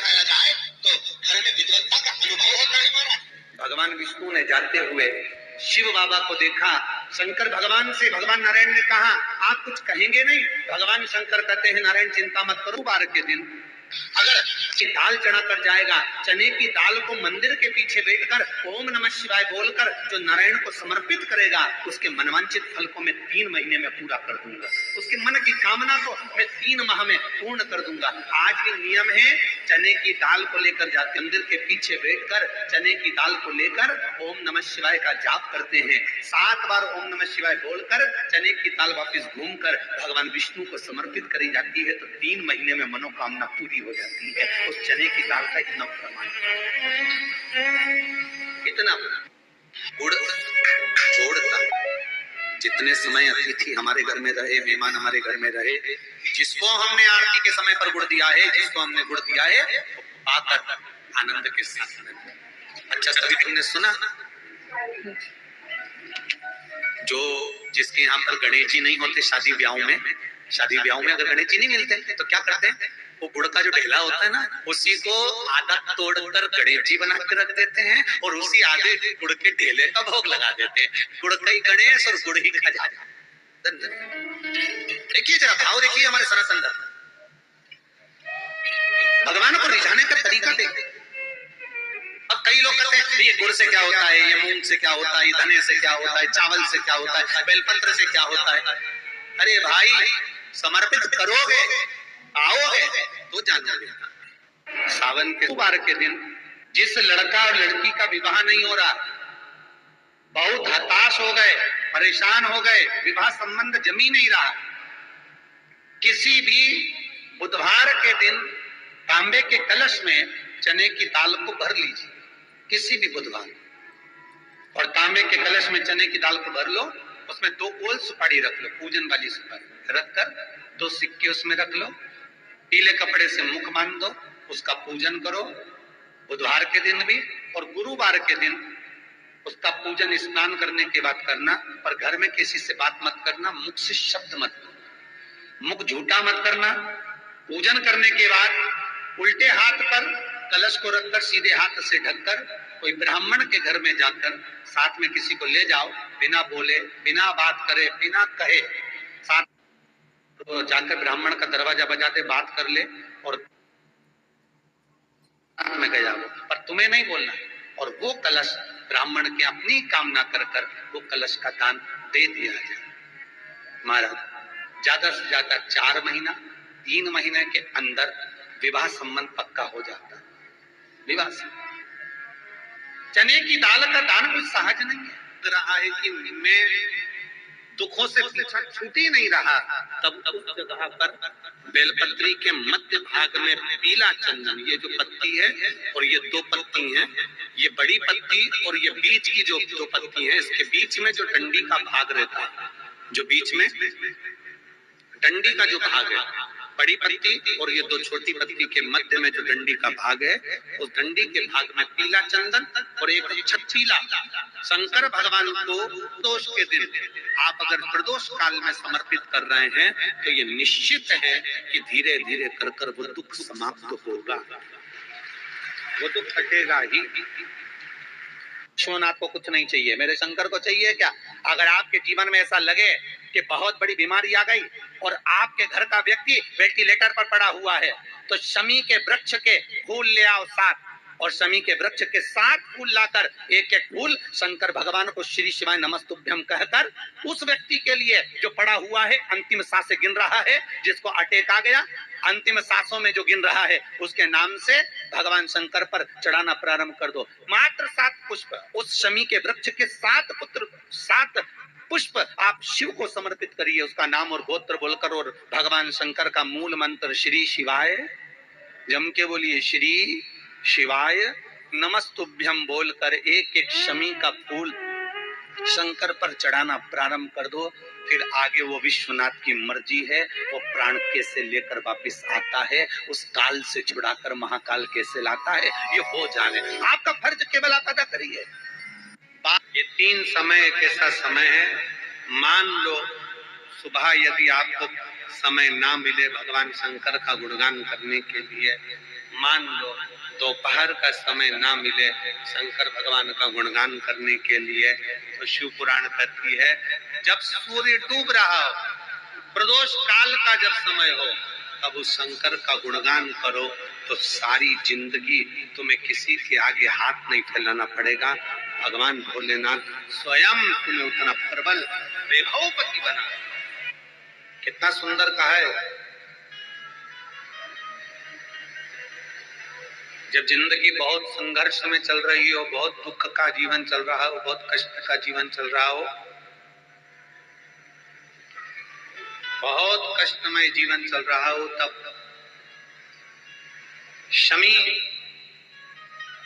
कराया जाए तो घर में विद्वत्ता का अनुभव होता है महाराज। भगवान विष्णु ने जाते हुए शिव बाबा को देखा। शंकर भगवान से, भगवान नारायण ने कहा आप कुछ कहेंगे नहीं? भगवान शंकर कहते हैं नारायण चिंता मत करो, बार के दिन अगर दाल चढ़ा कर जाएगा, चने की दाल को मंदिर के पीछे बैठकर ओम नमः शिवाय बोलकर जो नारायण को समर्पित करेगा, उसके मनवांचित फल को मैं 3 महीने में पूरा कर दूंगा। उसके मन की कामना को मैं 3 माह में पूर्ण कर दूंगा। आज भी नियम है, चने की दाल को लेकर जाते मंदिर के पीछे बैठकर चने की दाल को लेकर ओम नमः शिवाय का जाप करते हैं। 7 बार ओम नमः शिवाय बोलकर चने की दाल वापस घूमकर भगवान विष्णु को समर्पित करी जाती है, तो 3 महीने में मनोकामना पूरी हो जाती है। उस चने की दाल का इतना प्रमाण, इतना गुड़ जोड़ता। जितने समय अतिथि हमारे घर में रहे, मेहमान हमारे घर में रहे, जिसको हमने आरती के समय पर गुड़ दिया है, जिसको हमने गुड़ दिया है, आकर आनंद के साथ। अच्छा, तभी तुमने सुना जो जिसके यहाँ पर गणेश जी नहीं होते शादी ब्याहों में अगर गणेश जी नहीं मिलते तो क्या करते हैं, वो गुड़ का जो ढेला होता है ना, उसी को आधा तोड़कर गणेश जी बना के रख देते हैं और उसी आधे गुड़ के ढेले का भोग लगा देते हैं। गुड़ का ही गणेश और गुड़ ही खजाना। देखिए जरा भाव देखिए हमारे सनातन धर्म, भगवान को रिझाने का तरीका देखिए। अब कई लोग कहते हैं ये गुड़ से क्या होता है, ये मूंग से क्या होता है, ये धने से क्या होता है, चावल से क्या होता है, बेलपत्र से क्या होता है। अरे भाई, समर्पित करोगे, आओगे तो जानोगे। सावन के सोमवार के दिन जिस लड़का और लड़की का विवाह नहीं हो रहा, बहुत हताश हो गए, परेशान हो गए, विवाह संबंध जमी नहीं रहा, किसी भी बुधवार के दिन तांबे के कलश में चने की दाल को भर लीजिए, किसी भी बुधवार, और तांबे के कलश में चने की दाल को भर लो। उसमें 2 गोल सुपारी रख लो, पूजन वाली सुपारी रखकर 2 सिक्के उसमें रख लो, पीले कपड़े से मुख बांध दो, उसका पूजन करो बुधवार के दिन भी, और गुरुवार के दिन उसका पूजन स्नान करने के बाद करना। पर घर में किसी से बात मत करना, मुख से शब्द मत, मुख झूठा मत करना। पूजन करने के बाद उल्टे हाथ पर कलश को रखकर सीधे हाथ से ढककर कोई ब्राह्मण के घर में जाकर साथ में किसी को ले जाओ, बिना बोले, बिना बात करे, बिना कहे, साथ तो जाकर ब्राह्मण का दरवाजा बजा दे, बात कर ले और में गया वो, पर तुम्हें नहीं बोलना। और वो कलश ब्राह्मण की अपनी कामना कर कर वो कलश का दान दे दिया जाए। महाराज ज्यादा से ज्यादा 4 महीना 3 महीने के अंदर विवाह संबंध पक्का हो जाता है। विवाह चने की दाल का दान कुछ सहज नहीं है। रहा है कि मैं दुखों से पीछा छूट ही नहीं रहा, तब उस जगह पर बेलपत्री के मध्य भाग में पीला चंदन, ये जो पत्ती है और ये 2 पत्ती हैं, ये बड़ी पत्ती और ये बीच की जो 2 पत्ती है, इसके बीच में जो डंडी का भाग रहता है, जो बीच में डंडी का जो भाग है, बड़ी पत्ती और ये 2 छोटी पत्ती के मध्य में जो डंडी का भाग है, उस डंडी के भाग में पीला चंदन और एक छत्तीला शंकर भगवान को प्रदोष के दिन आप अगर प्रदोष काल में समर्पित कर रहे हैं तो ये निश्चित है कि धीरे धीरे कर कर वो दुख समाप्त होगा, वो दुख हटेगा ही। विश्वनाथ को कुछ नहीं चाहिए, मेरे शंकर को चाहिए क्या? अगर आपके जीवन में ऐसा लगे कि बहुत बड़ी बीमारी आ गई और आपके घर का व्यक्ति वेंटिलेटर पर पड़ा हुआ है, तो शमी के वृक्ष के फूल ले आओ 7, और शमी के वृक्ष के 7 फूल लाकर एक एक फूल शंकर भगवान को श्री शिवाय नमस्तुभ्यम कहकर उस व्यक्ति के लिए जो पड़ा हुआ है, अंतिम सांसें गिन रहा है, जिसको अटैक आ गया, अंतिम सांसों में जो गिन रहा है, उसके नाम से भगवान शंकर पर चढ़ाना प्रारंभ कर दो। मात्र 7 पुष्प, उस शमी के वृक्ष के 7 पुष्प आप शिव को समर्पित करिए, उसका नाम और गोत्र बोलकर, और भगवान शंकर का मूल मंत्र श्री शिवाय जम के बोलिए, श्री शिवाय नमस्तुभ्यम बोलकर एक एक शमी का फूल शंकर पर चढ़ाना प्रारंभ कर दो। फिर आगे वो विश्वनाथ की मर्जी है, वो प्राण कैसे लेकर वापस आता है, उस काल से छुड़ाकर महाकाल कैसे लाता है, ये हो जाने। आपका फर्ज केवल आप अदा करिए। ये 3 समय एक ऐसा समय है, मान लो सुबह यदि आपको समय ना मिले भगवान शंकर का गुणगान करने के लिए, मान लो दोपहर का समय ना मिले शंकर भगवान का गुणगान करने के लिए, तो शिव पुराण कहती है जब सूर्य डूब रहा हो, प्रदोष काल का जब समय हो, तब उस शंकर का गुणगान करो तो सारी जिंदगी तुम्हें किसी के आगे हाथ नहीं फैलाना पड़ेगा। भगवान भोलेनाथ स्वयं तुम्हें उतना प्रबल वैभवपति बना। कितना सुंदर कहा है। जब जिंदगी बहुत संघर्ष में चल रही हो, बहुत दुख का जीवन चल रहा हो, बहुत कष्ट का जीवन चल रहा हो, बहुत कष्टमय जीवन चल रहा हो, तब शमी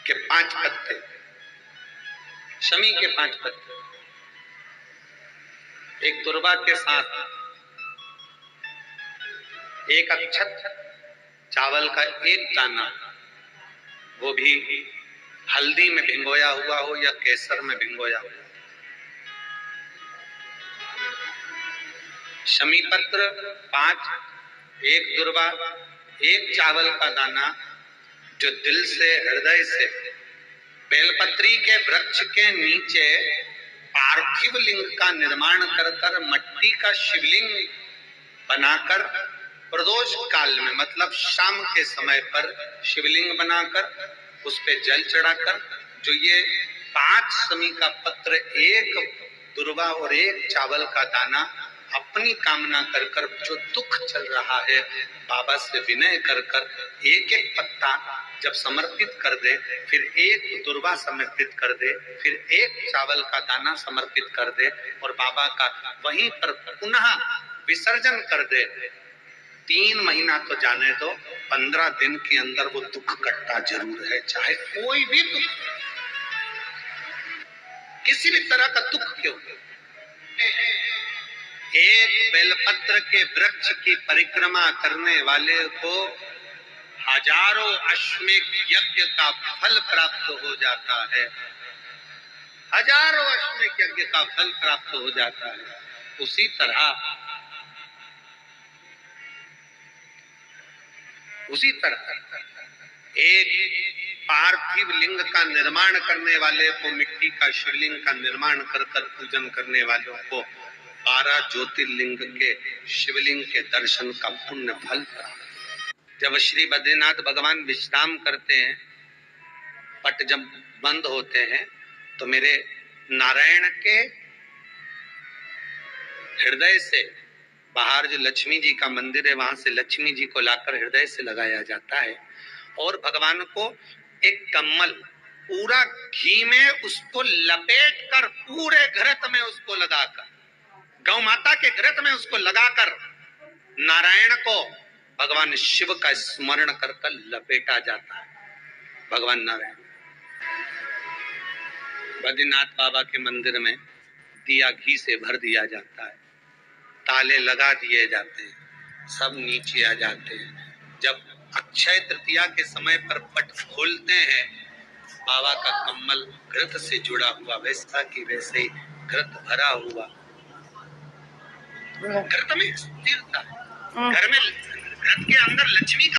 के 5 पत्ते, शमी के 5 पत्ते एक दुर्वा के साथ एक अक्षत चावल का एक दाना, वो भी हल्दी में भिंगोया हुआ हो या केसर में भिंगोया हुआ, शमी पत्र 5, एक दुर्वा, एक चावल का दाना, जो दिल से हृदय से बेलपत्री के वृक्ष के नीचे पार्थिव लिंग का निर्माण कर कर मट्टी का शिवलिंग बनाकर प्रदोष काल में, मतलब शाम के समय पर शिवलिंग बनाकर उस पे जल चढ़ाकर, जो ये 5 शमी का पत्र, एक दुर्वा और एक चावल का दाना, अपनी कामना कर कर, जो दुख चल रहा है बाबा से विनय कर कर एक एक पत्ता जब समर्पित कर दे, फिर एक दुर्वा समर्पित कर दे, फिर एक चावल का दाना समर्पित कर दे और बाबा का वहीं पर पुनः विसर्जन कर दे, 3 महीना तो जाने दो, 15 दिन के अंदर वो दुख कटता जरूर है। चाहे कोई भी दुख, किसी भी तरह का दुख क्यों। एक बेलपत्र के वृक्ष की परिक्रमा करने वाले को हजारों अश्वमेध यज्ञ का फल प्राप्त हो जाता है, हजारों अश्वमेध यज्ञ का फल प्राप्त हो जाता है। उसी तरह एक पार्थिव लिंग का निर्माण करने वाले को, मिट्टी का शिवलिंग का निर्माण कर कर पूजन करने वालों को 12 ज्योतिर्लिंग के शिवलिंग के दर्शन का पुण्य फल प्राप्त। जब श्री बद्रीनाथ भगवान विश्राम करते हैं, पट जब बंद होते हैं, तो मेरे नारायण के हृदय से बाहर जो लक्ष्मी जी का मंदिर है, वहां से लक्ष्मी जी को लाकर हृदय से लगाया जाता है और भगवान को एक कम्मल पूरा घी में उसको लपेट कर, पूरे घृत में उसको लगाकर, गौ माता के घृत में उसको लगाकर नारायण को भगवान शिव का स्मरण कर कर लपेटा जाता है। भगवान नारायण बद्रीनाथ बाबा के मंदिर में दिया घी से भर दिया जाता है, ताले लगा दिए जाते हैं, सब नीचे आ जाते हैं। जब अक्षय तृतीया के समय पर पट खोलते हैं, बाबा का कम्मल घृत से जुड़ा हुआ वैसा की वैसे ही घृत भरा हुआ, घृत में स्थिरता, घर में घृत के अंदर लक्ष्मी